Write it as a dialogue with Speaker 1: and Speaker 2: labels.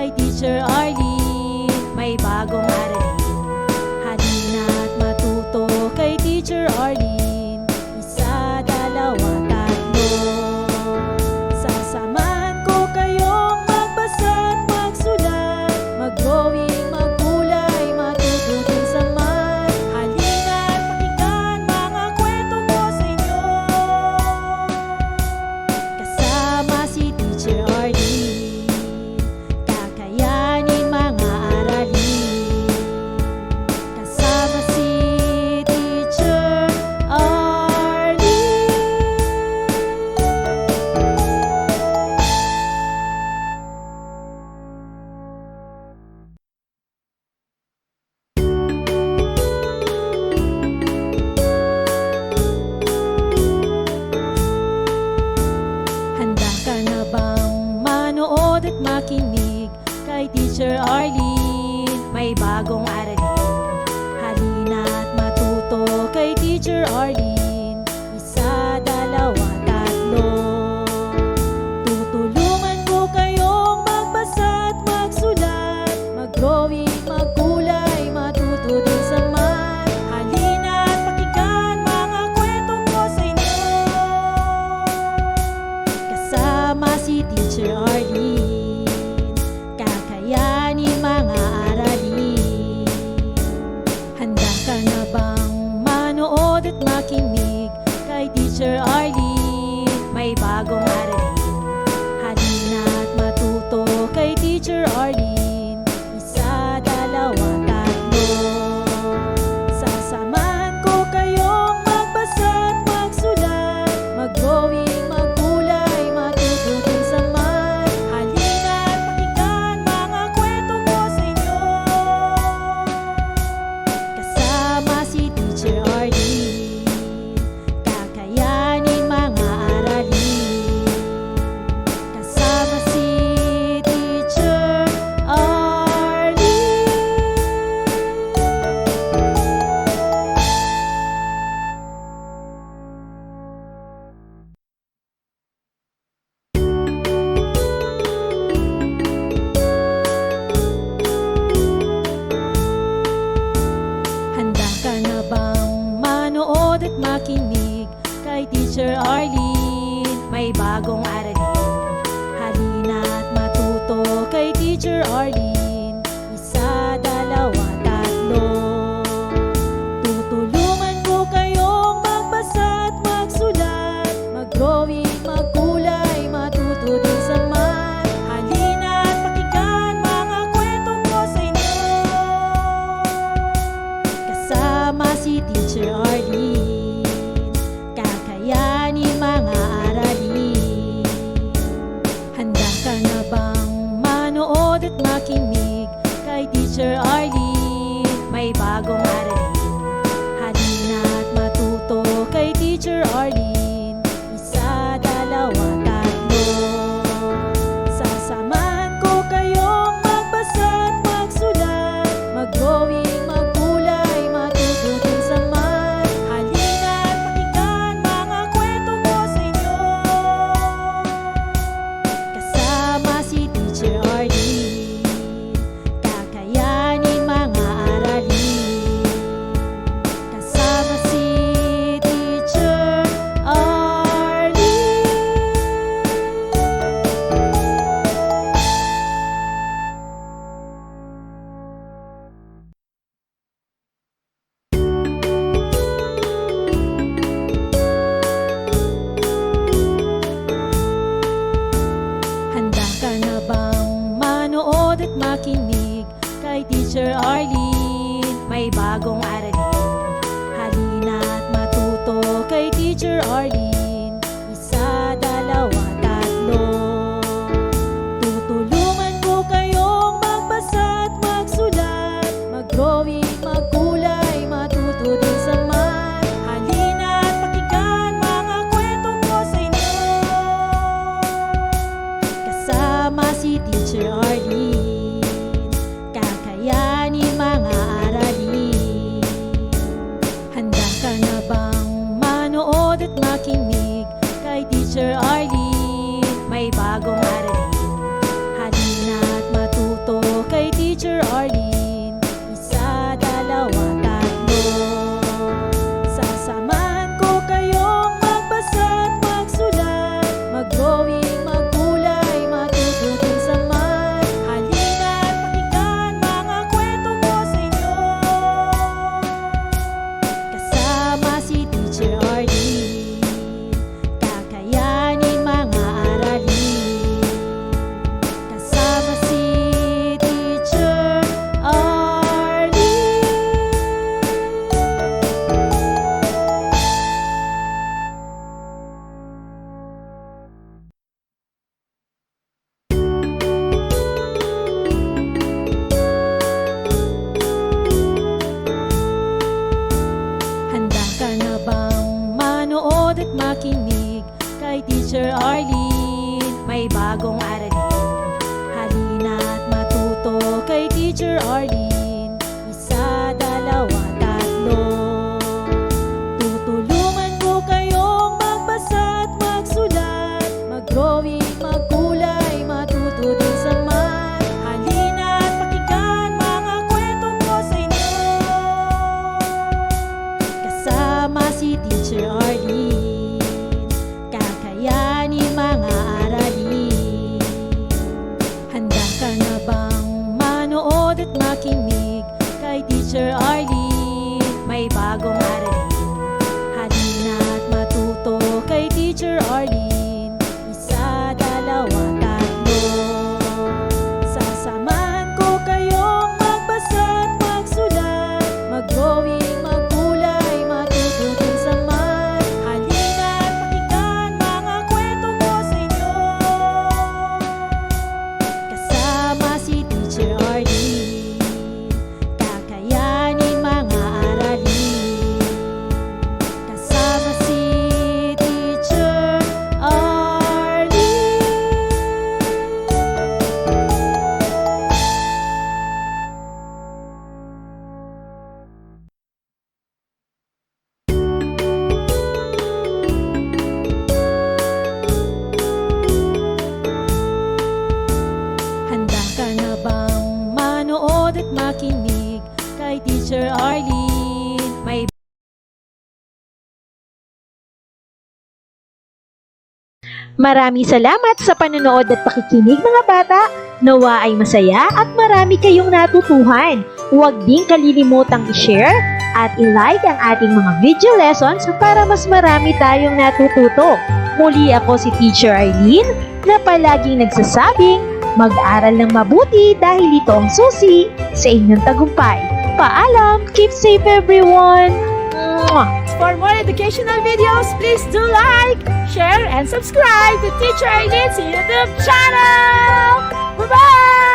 Speaker 1: kay Teacher Arlene, may bagong aralin. Halina at matuto kay Teacher Arlene, isa, dalawa, tatlo. Sasamahan ko kayong magbasa at magsulat, mag-drawing, magkulay, matuto din sa math. Halina at pakinggan mga kwento ko sa inyo, kasama si Teacher Arlene, kakayanin mga aralin. Kasama si Teacher Arlene. Handa ka na bang manood at makinig kay Teacher Arlene, may bagong aralin? Halina at matuto kay Teacher Arlene, isa, dalawa, tatlo. Tutulungan ko kayong magbasa at magsulat, mag-drawing, magkulay, matuto din sa math. Halina at pakinggan mga kwento ko sa inyo, kasama si Teacher Arlene, kakayanin mga aralin. Handa ka na bang manood at makinig kay Teacher Arlene, may bagong aralin? Halina at matuto kay Teacher Arlene, isa, dalawa, tatlo. Sasamahan ko kayong magbasa at magsulat, mag-drawing, magkulay, matuto din sa math. Halina at pakinggan mga kwento ko sa inyo, kasama si Teacher Arlene, kakayanin mga aralin. Kasama si Teacher Arlene. Handa ka na bang manood at makinig kay Teacher Arlene, may bagong aralin? Halina at matuto kay Teacher Arlene, isa, dalawa, tatlo. Tutulungan ko kayong magbasa at magsulat, mag-drawing, magkulay, matuto din sa math. Halina at pakinggan mga kwento ko sa inyo, kasama si Teacher Arlene, kakayanin mga aralin. Handa ka na bang manood at makinig kay Teacher Arlene, may bagong aralin? Halina at matuto kay Teacher Arlene, isa, dalawa, tatlo. Sasamahan ko kayong magbasa at magsulat, mag-drawing, magkulay, matuto din sa math. Halina at pakinggan mga kwento ko sa inyo, kasama si Teacher Arlene, kakayanin mga aralin. Kasama si Teacher Arlene. Handa ka na bang manood at makinig kay Teacher Arlene, may bagong aralin? Halina at matuto kay Teacher Arlene, isa, dalawa, tatlo. Tutulungan ko kayong magbasa at magsulat, mag-drawing, magkulay, matuto din sa math. Halina at pakinggan mga kwento ko sa inyo, kasama si Teacher Arlene, kakayanin mga aralin. Handa ka na bang manood at makinig Teacher Arlene. Isa, dalawa, tatlo. Tutulungan ko kayong magbasa at magsulat, mag-drawing, magkulay, matuto din sa math. Halina at pakinggan mga kwento ko sa inyo. Kasama si Teacher Arlene, kakayanin mga aralin. Handa ka na bang manood at makinig kay Teacher Arlene? May bagong aralin. Halina at matuto kay Teacher Arlene. Isa, dalawa, tatlo. Sasamahan ko kayong magbasa at magsulat, mag-drawing, magkulay, matuto din sa math. Halina at pakinggan mga kwento ko sa inyo. Kasama si Teacher Arlene, kakayanin mga aralin. Kasama si Teacher Arlene. Handa ka na bang manood at makinig kay Teacher Arlene? May
Speaker 2: Maraming salamat sa panonood at pakikinig mga bata. Nawa ay masaya at marami kayong natutuhan. Huwag din kalilimutang i-share at i-like ang ating mga video lessons para mas marami tayong natututo. Muli ako si Teacher Arlene na palaging nagsasabing mag-aral ng mabuti dahil ito ang susi sa inyong tagumpay. Paalam! Keep safe everyone! Mwah!
Speaker 1: For more educational videos, please do like, share, and subscribe to Teacher Arlene's YouTube channel! Bye-bye!